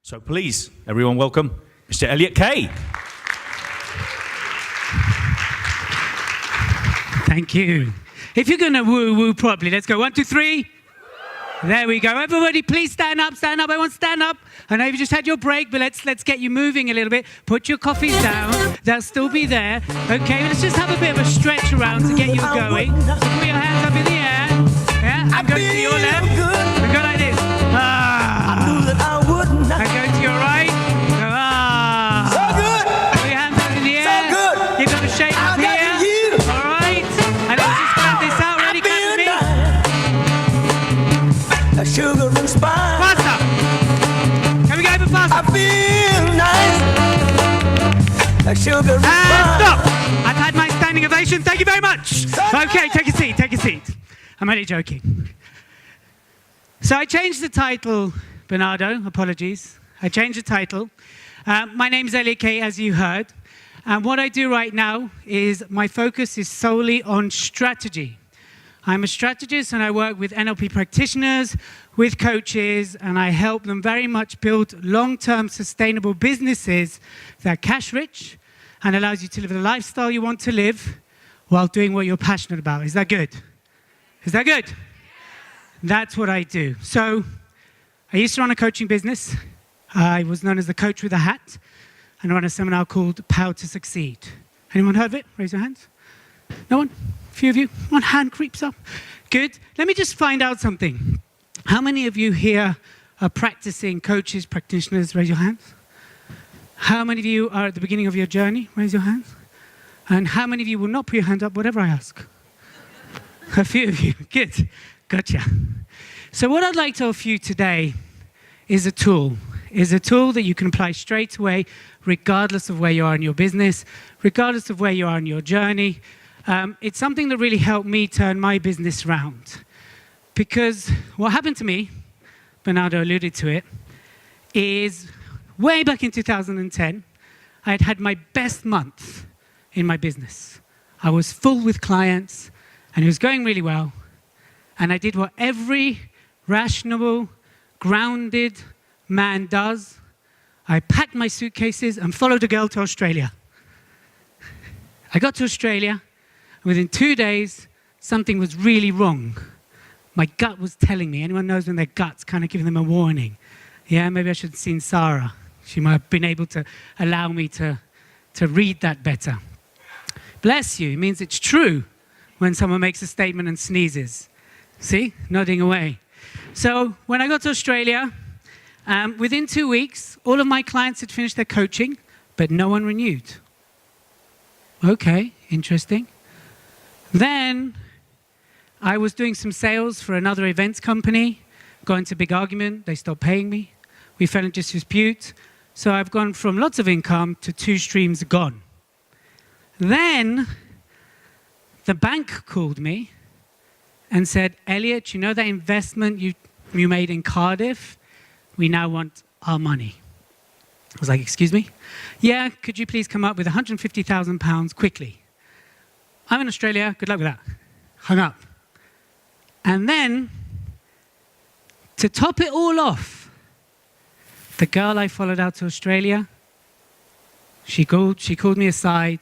So please, everyone welcome Mr. Elliot Kay. Thank you. If you're going to woo properly, let's go. 1, 2, 3. There we go. Everybody, please stand up, stand up. Everyone stand up. I know you've just had your break, but let's get you moving a little bit. Put your coffees down. They'll still be there. Okay, let's just have a bit of a stretch around to get you going. So put your hands up in the air. Yeah, I'm going to your left. We go like this. I go to your right. Go, So good. Put your hands up in the air. So good. You're going to shake up here. All right. And let's just cut this out. Ready, clap with me. A sugar and spice. Faster. Can we go even faster? I feel nice. A sugar and And spice. stop. I've had my standing ovation. Thank you very much. Okay, take a seat. Take a seat. I'm only joking. So I changed the title, Bernardo. Apologies. I changed the title. My name is Elliot Kay, as you heard. And what I do right now is my focus is solely on strategy. I'm a strategist and I work with NLP practitioners, with coaches, and I help them very much build long-term sustainable businesses that are cash rich and allows you to live the lifestyle you want to live while doing what you're passionate about. Is that good? Is that good? That's what I do. So I used to run a coaching business. I was known as the coach with a hat and I run a seminar called Power to Succeed. Anyone heard of it? Raise your hands. No one? A few of you? One hand creeps up. Good. Let me just find out something. How many of you here are practicing coaches, practitioners? Raise your hands. How many of you are at the beginning of your journey? Raise your hands. And how many of you will not put your hand up, whatever I ask? A few of you. Good. Gotcha. So what I'd like to offer you today is a tool that you can apply straight away, regardless of where you are in your business, regardless of where you are in your journey. It's something that really helped me turn my business around. Because what happened to me, Bernardo alluded to it, is way back in 2010, I had had my best month in my business. I was full with clients, and it was going really well. And I did what every rational, grounded man does. I packed my suitcases and followed a girl to Australia. I got to Australia, and within 2 days, something was really wrong. My gut was telling me. Anyone knows when their gut's kind of giving them a warning? Yeah, maybe I should have seen Sarah. She might have been able to allow me to read that better. Bless you. It means it's true when someone makes a statement and sneezes. See? Nodding away. So when I got to Australia, within 2 weeks, all of my clients had finished their coaching, but no one renewed. Okay, interesting. Then I was doing some sales for another events company, got into a big argument, they stopped paying me. We fell into dispute. So I've gone from lots of income to 2 streams gone. Then the bank called me and said, Elliot, you know that investment you made in Cardiff? We now want our money. I was like, excuse me? Yeah, could you please come up with £150,000 quickly? I'm in Australia, good luck with that. Hung up. And then, to top it all off, the girl I followed out to Australia, she called me aside,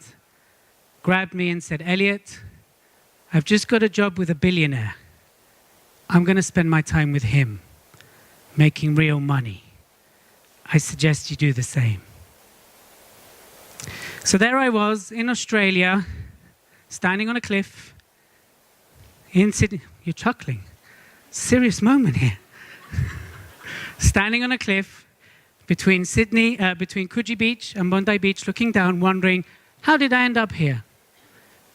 grabbed me and said, Elliot, I've just got a job with a billionaire. I'm going to spend my time with him, making real money. I suggest you do the same. So there I was in Australia, standing on a cliff in Sydney. You're chuckling. Serious moment here. Standing on a cliff between Coogee Beach and Bondi Beach, looking down, wondering, how did I end up here?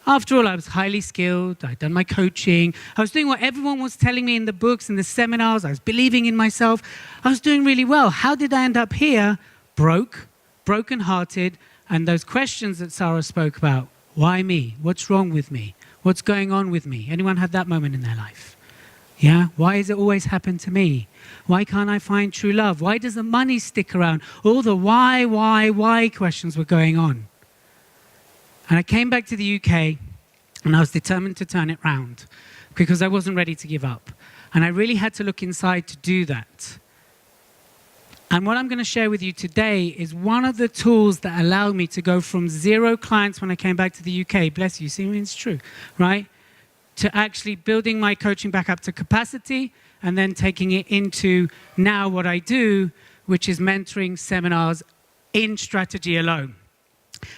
After all, I was highly skilled. I'd done my coaching. I was doing what everyone was telling me in the books and the seminars. I was believing in myself. I was doing really well. How did I end up here? Broken-hearted, and those questions that Sarah spoke about. Why me? What's wrong with me? What's going on with me? Anyone had that moment in their life? Yeah? Why does it always happen to me? Why can't I find true love? Why does the money stick around? All the why questions were going on. And I came back to the UK, and I was determined to turn it round because I wasn't ready to give up. And I really had to look inside to do that. And what I'm going to share with you today is one of the tools that allowed me to go from 0 clients when I came back to the UK, bless you, see, it's true, right? To actually building my coaching back up to capacity and then taking it into now what I do, which is mentoring seminars in strategy alone.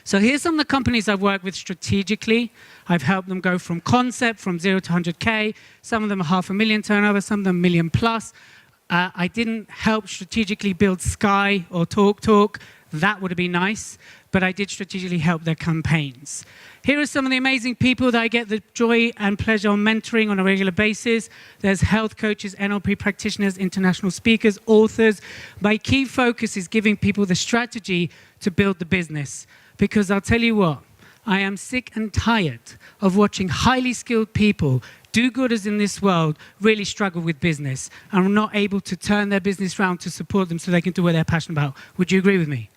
So here's some of the companies I've worked with strategically. I've helped them go from concept, from 0 to 100K. Some of them are $500,000 turnover, some of them $1 million plus. I didn't help strategically build Sky or TalkTalk. That would have been nice, but I did strategically help their campaigns. Here are some of the amazing people that I get the joy and pleasure of mentoring on a regular basis. There's health coaches, NLP practitioners, international speakers, authors. My key focus is giving people the strategy to build the business. Because I'll tell you what, I am sick and tired of watching highly skilled people, do-gooders in this world, really struggle with business and are not able to turn their business around to support them so they can do what they're passionate about. Would you agree with me?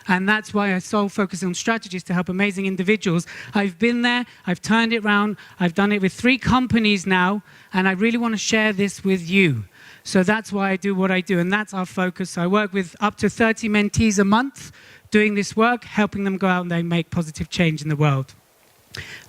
And that's why I so focus on strategies to help amazing individuals. I've been there, I've turned it around, I've done it with 3 companies now, and I really want to share this with you. So that's why I do what I do, and that's our focus. I work with up to 30 mentees a month doing this work, helping them go out and they make positive change in the world.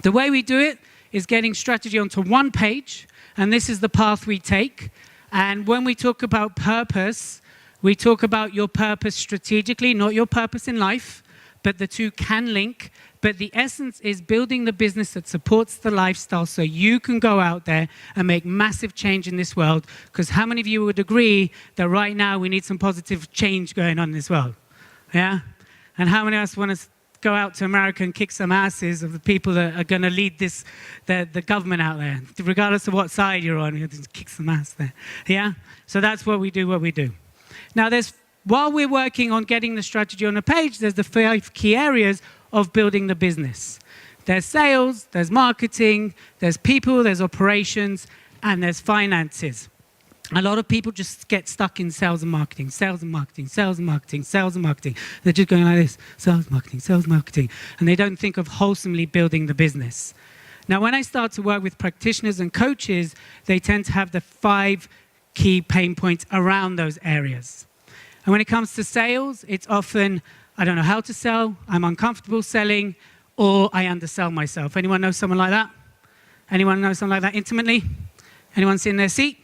The way we do it is getting strategy onto one page, and this is the path we take. And when we talk about purpose, we talk about your purpose strategically, not your purpose in life, but the two can link. But the essence is building the business that supports the lifestyle so you can go out there and make massive change in this world. Because how many of you would agree that right now we need some positive change going on in this world? Yeah? And how many of us want to go out to America and kick some asses of the people that are going to lead this, the government out there, regardless of what side you're on, you have to kick some ass there. Yeah? So that's what we do. Now, while we're working on getting the strategy on a page, there's the 5 key areas of building the business. There's sales, there's marketing, there's people, there's operations, and there's finances. A lot of people just get stuck in sales and marketing, sales and marketing, sales and marketing, sales and marketing. They're just going like this, sales, marketing, and they don't think of wholesomely building the business. Now, when I start to work with practitioners and coaches, they tend to have the 5 key pain points around those areas. And when it comes to sales, it's often, I don't know how to sell, I'm uncomfortable selling, or I undersell myself. Anyone know someone like that? Anyone know someone like that intimately? Anyone sit in their seat?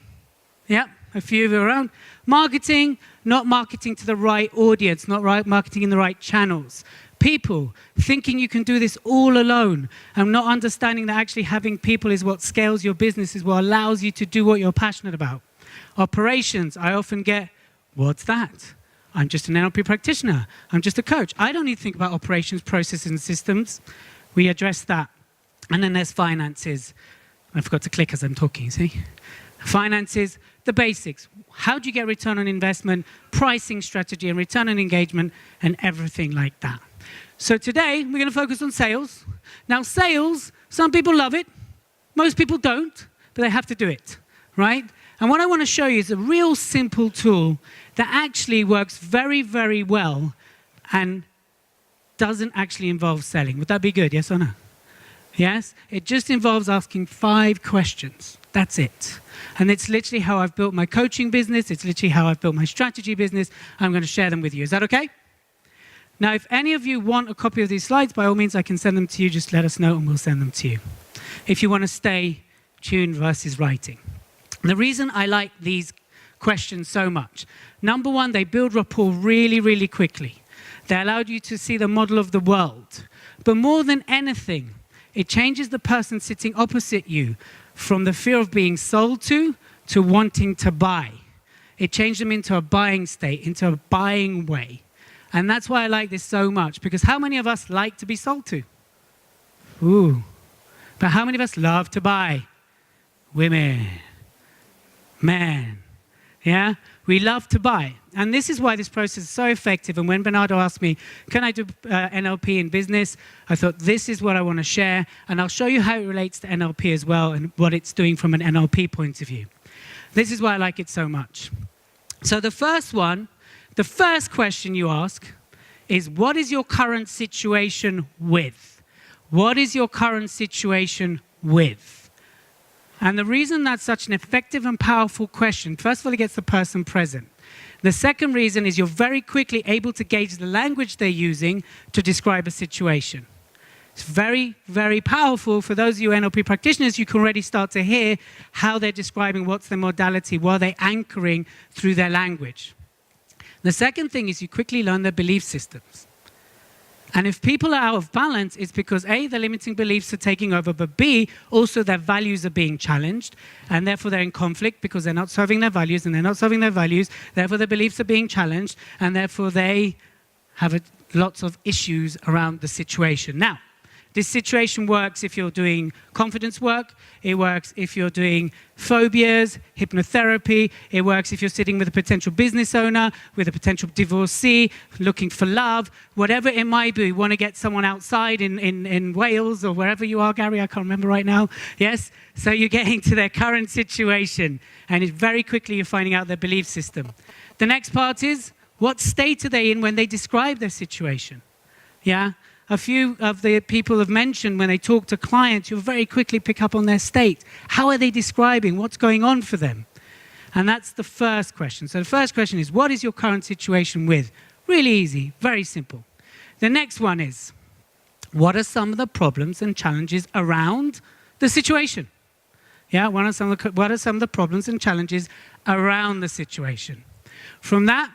Yeah, a few of you around. Marketing, not marketing to the right audience, not marketing in the right channels. People, thinking you can do this all alone and not understanding that actually having people is what scales your business, is what allows you to do what you're passionate about. Operations, I often get, what's that? I'm just an NLP practitioner. I'm just a coach. I don't need to think about operations, processes, and systems. We address that. And then there's finances. I forgot to click as I'm talking, see? Finances, the basics. How do you get return on investment, pricing strategy, and return on engagement, and everything like that. So today, we're going to focus on sales. Now, sales, some people love it. Most people don't, but they have to do it, right? And what I want to show you is a real simple tool that actually works very, very well and doesn't actually involve selling. Would that be good, yes or no? Yes? It just involves asking 5 questions. That's it. And it's literally how I've built my coaching business. It's literally how I've built my strategy business. I'm going to share them with you. Is that okay? Now, if any of you want a copy of these slides, by all means, I can send them to you. Just let us know and we'll send them to you. If you want to stay tuned versus writing. The reason I like these questions so much, number 1, they build rapport really, really quickly. They allowed you to see the model of the world. But more than anything, it changes the person sitting opposite you from the fear of being sold to wanting to buy. It changed them into a buying state, into a buying way. And that's why I like this so much, because how many of us like to be sold to? Ooh. But how many of us love to buy? Women. Men. Yeah? We love to buy. And this is why this process is so effective. And when Bernardo asked me, can I do NLP in business? I thought, this is what I want to share. And I'll show you how it relates to NLP as well and what it's doing from an NLP point of view. This is why I like it so much. So the first question you ask is, what is your current situation with? What is your current situation with? And the reason that's such an effective and powerful question, first of all, it gets the person present. The second reason is you're very quickly able to gauge the language they're using to describe a situation. It's very, very powerful. For those of you NLP practitioners, you can already start to hear how they're describing what's their modality, what they're anchoring through their language. The second thing is you quickly learn their belief systems. And if people are out of balance, it's because A, the limiting beliefs are taking over, but B, also their values are being challenged, and therefore they're in conflict because they're not serving their values, and they're not serving their values, therefore their beliefs are being challenged, and therefore they have lots of issues around the situation. Now, this situation works if you're doing confidence work. It works if you're doing phobias, hypnotherapy. It works if you're sitting with a potential business owner, with a potential divorcee, looking for love, whatever it might be. You want to get someone outside in Wales or wherever you are, Gary, I can't remember right now. Yes? So you're getting to their current situation, and very quickly you're finding out their belief system. The next part is, what state are they in when they describe their situation? Yeah? A few of the people have mentioned when they talk to clients, you'll very quickly pick up on their state. How are they describing? What's going on for them? And that's the first question. So the first question is, what is your current situation with? Really easy, very simple. The next one is, what are some of the problems and challenges around the situation? Yeah, what are some of the problems and challenges around the situation? From that,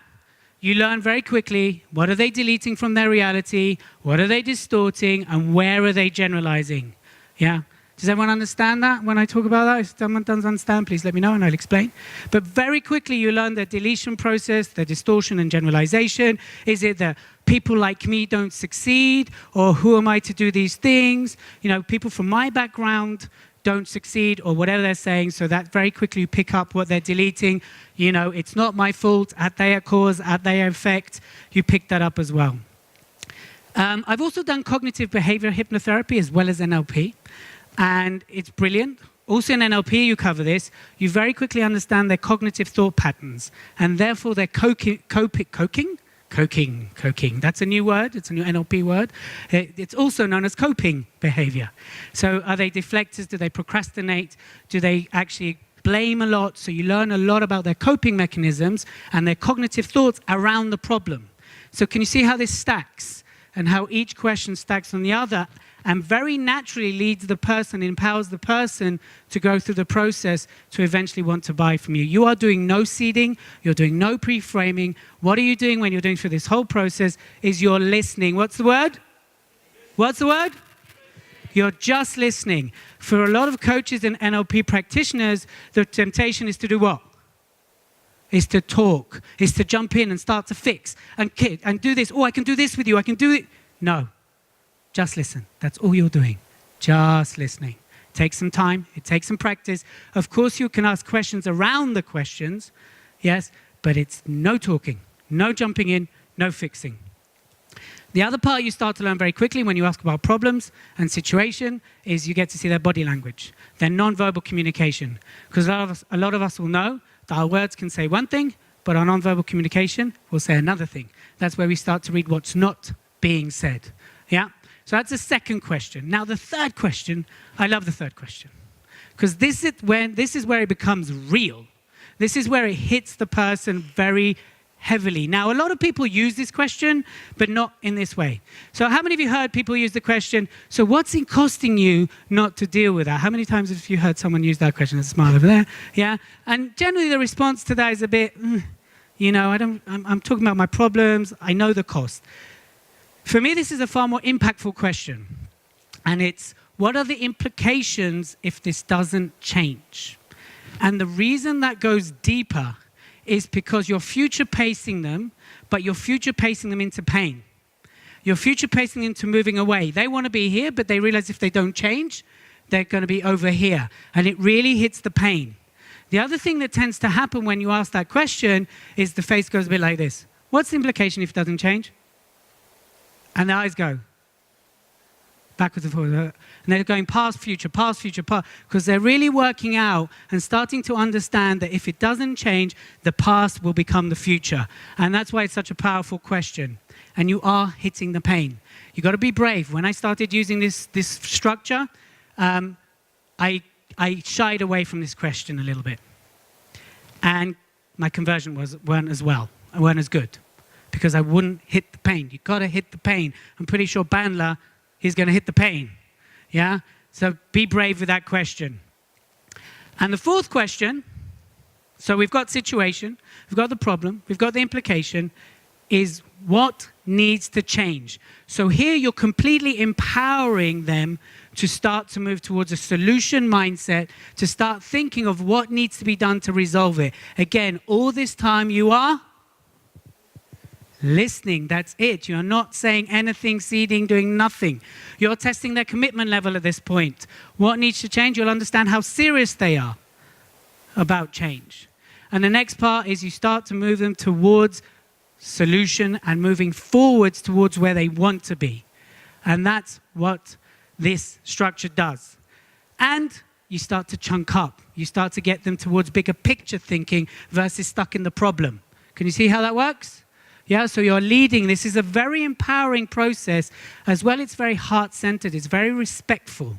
you learn very quickly, what are they deleting from their reality, what are they distorting, and where are they generalizing? Yeah? Does everyone understand that when I talk about that? If someone doesn't understand, please let me know and I'll explain. But very quickly you learn their deletion process, their distortion and generalization. Is it that people like me don't succeed, or who am I to do these things? You know, people from my background don't succeed, or whatever they're saying, so that very quickly you pick up what they're deleting. You know, it's not my fault, at their cause, at their effect. You pick that up as well. I've also done cognitive behavior hypnotherapy as well as NLP, and it's brilliant. Also in NLP, you cover this. You very quickly understand their cognitive thought patterns, and therefore their coping. That's a new word. It's a new NLP word. It's also known as coping behavior. So are they deflectors? Do they procrastinate? Do they actually blame a lot? So you learn a lot about their coping mechanisms and their cognitive thoughts around the problem. So can you see how this stacks and how each question stacks on the other, and very naturally leads the person, empowers the person to go through the process to eventually want to buy from you. You are doing no seeding, you're doing no pre-framing. What are you doing when you're doing through this whole process is you're listening. What's the word? What's the word? You're just listening. For a lot of coaches and NLP practitioners, the temptation is to do what? Is to talk, is to jump in and start to fix and do this. Oh, I can do this with you, I can do it. No. Just listen. That's all you're doing. Just listening. It takes some time. It takes some practice. Of course, you can ask questions around the questions, yes, but it's no talking, no jumping in, no fixing. The other part you start to learn very quickly when you ask about problems and situation is you get to see their body language, their non-verbal communication. Because a lot of us will know that our words can say one thing, but our non-verbal communication will say another thing. That's where we start to read what's not being said. Yeah? So that's the second question. Now the third question, I love the third question. Because this is where it becomes real. This is where it hits the person very heavily. Now a lot of people use this question, but not in this way. So how many of you heard people use the question, so what's it costing you not to deal with that? How many times have you heard someone use that question? There's a smile over there. Yeah? And generally the response to that is a bit, you know, I'm talking about my problems, I know the cost. For me, this is a far more impactful question. And it's, what are the implications if this doesn't change? And the reason that goes deeper is because you're future pacing them, but you're future pacing them into pain. You're future pacing them into moving away. They want to be here, but they realize if they don't change, they're going to be over here. And it really hits the pain. The other thing that tends to happen when you ask that question is the face goes a bit like this. What's the implication if it doesn't change? And the eyes go backwards and forwards. And they're going past, future, because they're really working out and starting to understand that if it doesn't change, the past will become the future. And that's why it's such a powerful question. And you are hitting the pain. You've got to be brave. When I started using this structure, I shied away from this question a little bit. And my conversion weren't as well, weren't as good, because I wouldn't hit the pain. You've got to hit the pain. I'm pretty sure Bandler is going to hit the pain. Yeah? So be brave with that question. And the fourth question, so we've got situation, we've got the problem, we've got the implication, is what needs to change. So here you're completely empowering them to start to move towards a solution mindset, to start thinking of what needs to be done to resolve it. Again, all this time you are listening. That's it. You're not saying anything, seeding, doing nothing. You're testing their commitment level at this point. What needs to change? You'll understand how serious they are about change. And the next part is you start to move them towards solution and moving forwards towards where they want to be. And that's what this structure does. And you start to chunk up. You start to get them towards bigger picture thinking versus stuck in the problem. Can you see how that works? Yeah, so you're leading. This is a very empowering process. As well, it's very heart-centered. It's very respectful.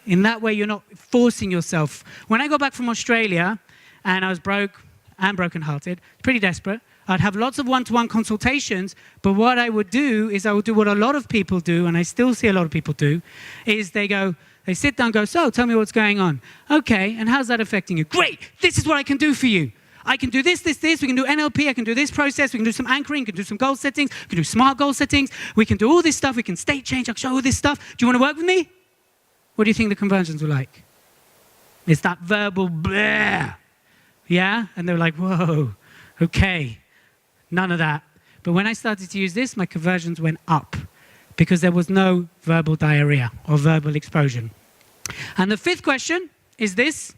In that way, you're not forcing yourself. When I got back from Australia, and I was broke and brokenhearted, pretty desperate, I'd have lots of one-to-one consultations, but what I would do is I would do what a lot of people do, and I still see a lot of people do, is they sit down and go, so, tell me what's going on. Okay, and how's that affecting you? Great, this is what I can do for you. I can do this, we can do NLP, I can do this process, we can do some anchoring, we can do some goal settings, we can do smart goal settings, we can do all this stuff, we can state change, I can show all this stuff. Do you want to work with me? What do you think the conversions were like? It's that verbal bleh. Yeah? And they were like, whoa, okay. None of that. But when I started to use this, my conversions went up because there was no verbal diarrhea or verbal explosion. And the fifth question is this: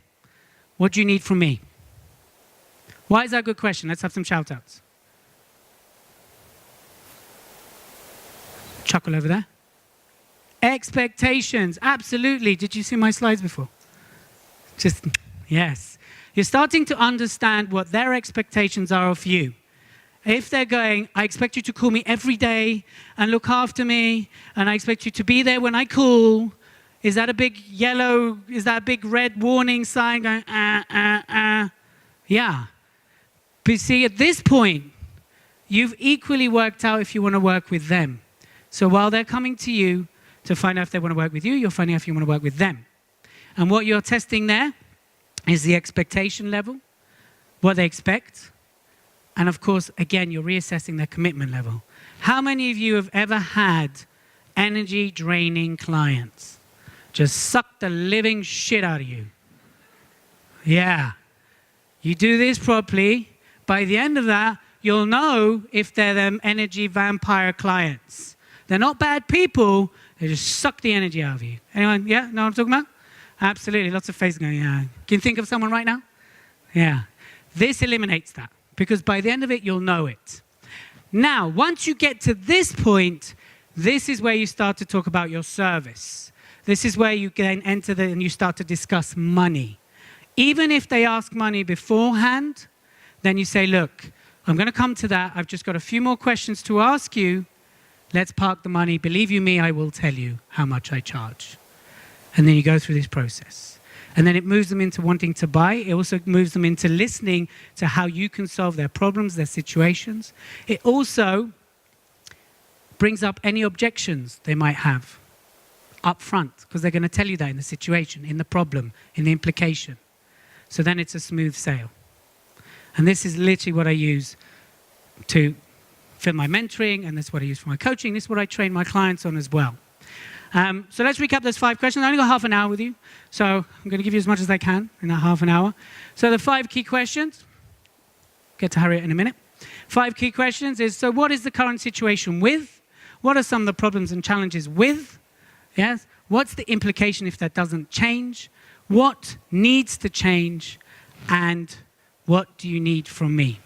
what do you need from me? Why is that a good question? Let's have some shout-outs. Chuckle over there. Expectations. Absolutely. Did you see my slides before? Yes. You're starting to understand what their expectations are of you. If they're going, I expect you to call me every day and look after me, and I expect you to be there when I call, is that a big yellow, is that a big red warning sign going, Yeah. But you see, at this point, you've equally worked out if you want to work with them. So while they're coming to you to find out if they want to work with you, you're finding out if you want to work with them. And what you're testing there is the expectation level, what they expect. And of course, again, you're reassessing their commitment level. How many of you have ever had energy draining clients? Just suck the living shit out of you. Yeah. You do this properly. By the end of that, you'll know if they're them energy vampire clients. They're not bad people. They just suck the energy out of you. Anyone? Yeah? Know what I'm talking about? Absolutely. Lots of faces going, yeah. Can you think of someone right now? Yeah. This eliminates that. Because by the end of it, you'll know it. Now, once you get to this point, this is where you start to talk about your service. This is where you then enter and you start to discuss money. Even if they ask money beforehand, then you say, look, I'm going to come to that. I've just got a few more questions to ask you. Let's park the money. Believe you me, I will tell you how much I charge. And then you go through this process. And then it moves them into wanting to buy. It also moves them into listening to how you can solve their problems, their situations. It also brings up any objections they might have up front, because they're going to tell you that in the situation, in the problem, in the implication. So then it's a smooth sail. And this is literally what I use to for my mentoring, and that's what I use for my coaching. This is what I train my clients on as well. So let's recap those 5 questions. I only got half an hour with you, so I'm going to give you as much as I can in that half an hour. So the 5 key questions, get to Harriet in a minute. 5 key questions is, so what is the current situation with? What are some of the problems and challenges with? Yes. What's the implication if that doesn't change? What needs to change? And what do you need from me?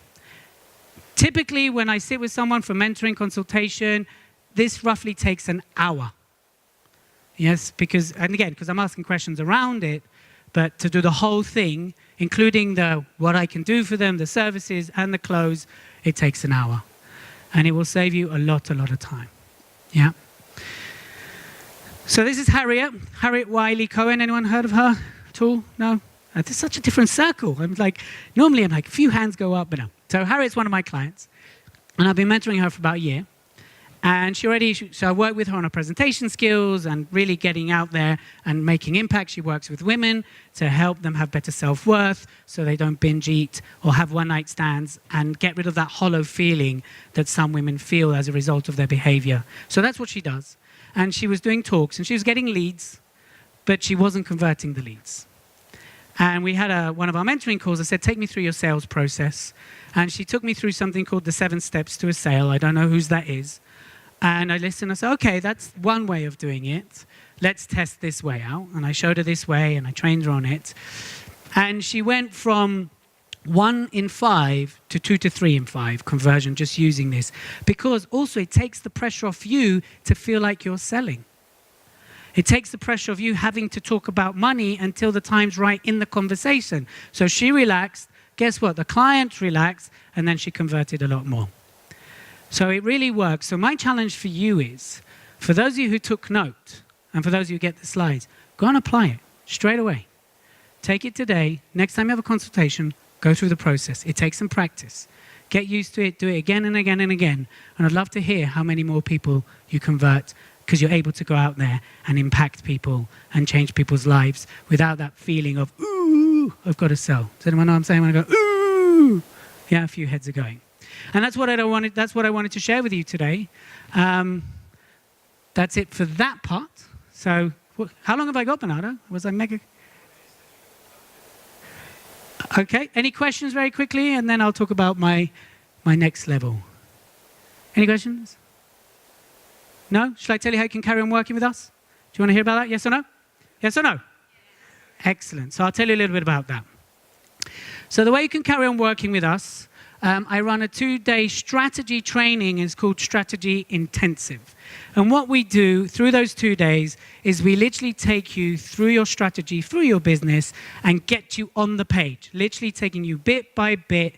Typically, when I sit with someone for mentoring consultation, this roughly takes an hour. Yes, because I'm asking questions around it, but to do the whole thing, including what I can do for them, the services and the close, it takes an hour. And it will save you a lot of time. Yeah. So this is Harriet Wiley Cohen. Anyone heard of her at all? No? There's such a different circle. Normally I'm like, a few hands go up, but no. So Harriet's one of my clients, and I've been mentoring her for about a year. And so I work with her on her presentation skills and really getting out there and making impact. She works with women to help them have better self-worth so they don't binge eat or have one-night stands and get rid of that hollow feeling that some women feel as a result of their behavior. So that's what she does. And she was doing talks and she was getting leads, but she wasn't converting the leads. And we had one of our mentoring calls. I said, take me through your sales process. And she took me through something called the 7 steps to a sale. I don't know whose that is. And I listened, I said, okay, that's one way of doing it. Let's test this way out. And I showed her this way and I trained her on it. And she went from 1 in 5 to 2 to 3 in 5 conversion just using this. Because also it takes the pressure off you to feel like you're selling. It takes the pressure of you having to talk about money until the time's right in the conversation. So she relaxed. Guess what? The client relaxed and then she converted a lot more. So it really works. So my challenge for you is, for those of you who took note, and for those of you who get the slides, go and apply it straight away. Take it today. Next time you have a consultation, go through the process. It takes some practice. Get used to it. Do it again and again and again. And I'd love to hear how many more people you convert because you're able to go out there and impact people and change people's lives without that feeling of, ooh, I've got to sell. Does anyone know what I'm saying when I go, ooh? Yeah, a few heads are going. And that's what I wanted to share with you today. That's it for that part. So how long have I got, Bernardo? Was I mega? Okay, any questions very quickly? And then I'll talk about my next level. Any questions? No? Shall I tell you how you can carry on working with us? Do you want to hear about that? Yes or no? Yes or no? Yes. Excellent. So I'll tell you a little bit about that. So the way you can carry on working with us, I run a 2-day strategy training. It's called Strategy Intensive. And what we do through those 2 days is we literally take you through your strategy, through your business, and get you on the page, literally taking you bit by bit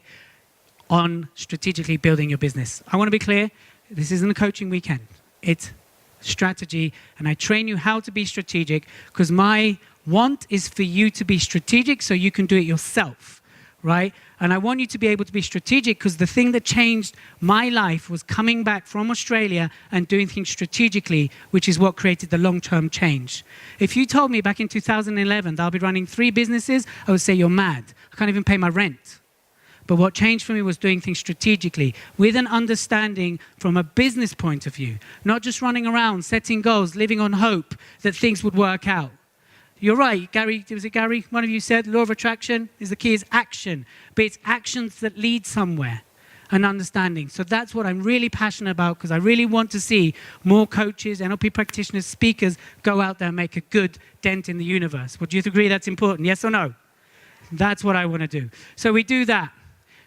on strategically building your business. I want to be clear, this isn't a coaching weekend. It's strategy, and I train you how to be strategic because my want is for you to be strategic so you can do it yourself. Right? And I want you to be able to be strategic because the thing that changed my life was coming back from Australia and doing things strategically, which is what created the long-term change. If you told me back in 2011 that I'll be running 3 businesses, I would say you're mad. I can't even pay my rent. But what changed for me was doing things strategically with an understanding from a business point of view, not just running around, setting goals, living on hope that things would work out. You're right, Gary, was it Gary? One of you said law of attraction is the key is action, but it's actions that lead somewhere and understanding. So that's what I'm really passionate about because I really want to see more coaches, NLP practitioners, speakers go out there and make a good dent in the universe. Would you agree that's important? Yes or no? That's what I want to do. So we do that.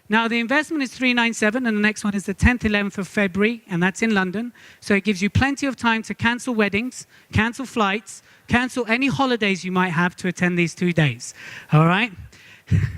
Now, the investment is $397, and the next one is the 10th, 11th of February, and that's in London. So it gives you plenty of time to cancel weddings, cancel flights, cancel any holidays you might have to attend these 2 days. All right?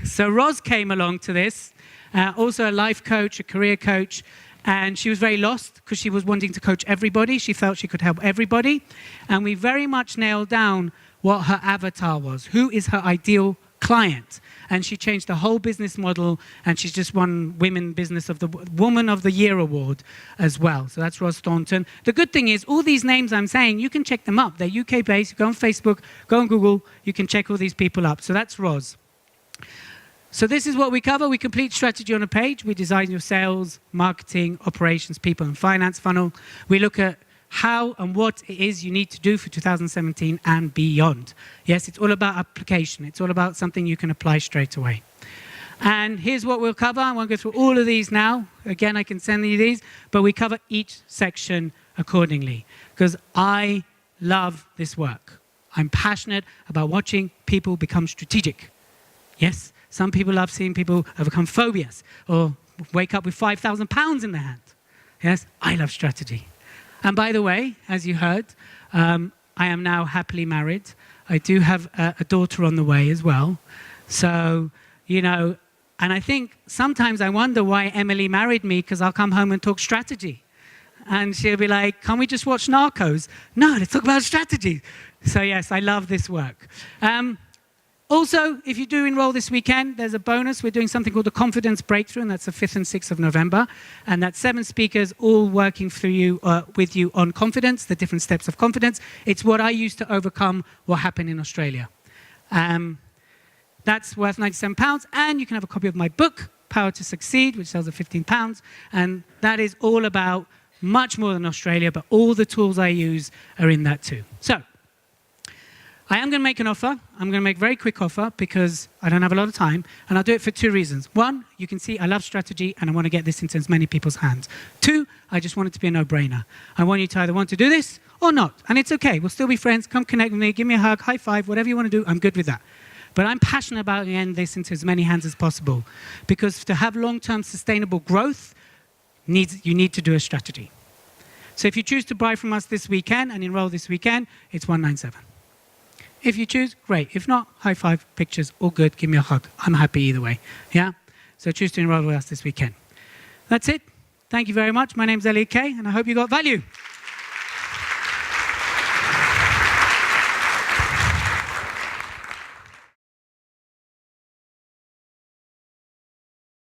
So Roz came along to this, also a life coach, a career coach, and she was very lost because she was wanting to coach everybody. She felt she could help everybody. And we very much nailed down what her avatar was. Who is her ideal client? And she changed the whole business model, and she's just won Woman of the Year award as well. So that's Roz Thornton. The good thing is, all these names I'm saying, you can check them up. They're UK-based. Go on Facebook, go on Google. You can check all these people up. So that's Roz. So this is what we cover. We complete strategy on a page. We design your sales, marketing, operations, people, and finance funnel. We look at how and what it is you need to do for 2017 and beyond. Yes, it's all about application. It's all about something you can apply straight away. And here's what we'll cover. I won't go through all of these now. Again, I can send you these, but we cover each section accordingly because I love this work. I'm passionate about watching people become strategic. Yes, some people love seeing people overcome phobias or wake up with 5,000 pounds in their hand. Yes, I love strategy. And by the way, as you heard, I am now happily married. I do have a daughter on the way as well. So, you know, and I think sometimes I wonder why Emily married me because I'll come home and talk strategy. And she'll be like, can't we just watch Narcos? No, let's talk about strategy. So yes, I love this work. Also, if you do enroll this weekend, there's a bonus. We're doing something called the Confidence Breakthrough, and that's the 5th and 6th of November. And that's 7 speakers all working through you, with you on confidence, the different steps of confidence. It's what I used to overcome what happened in Australia. That's worth £97, and you can have a copy of my book, Power to Succeed, which sells at £15. And that is all about much more than Australia, but all the tools I use are in that too. So, I am going to make an offer. I'm going to make a very quick offer because I don't have a lot of time, and I'll do it for 2 reasons. 1, you can see I love strategy and I want to get this into as many people's hands. 2, I just want it to be a no-brainer. I want you to either want to do this or not, and it's okay. We'll still be friends. Come connect with me, give me a hug, high five, whatever you want to do, I'm good with that. But I'm passionate about getting this into as many hands as possible because to have long-term sustainable growth, you need to do a strategy. So if you choose to buy from us this weekend and enroll this weekend, it's $197. If you choose, great. If not, high five, pictures, all good. Give me a hug. I'm happy either way. Yeah? So choose to enroll with us this weekend. That's it. Thank you very much. My name's Elliot Kay, and I hope you got value.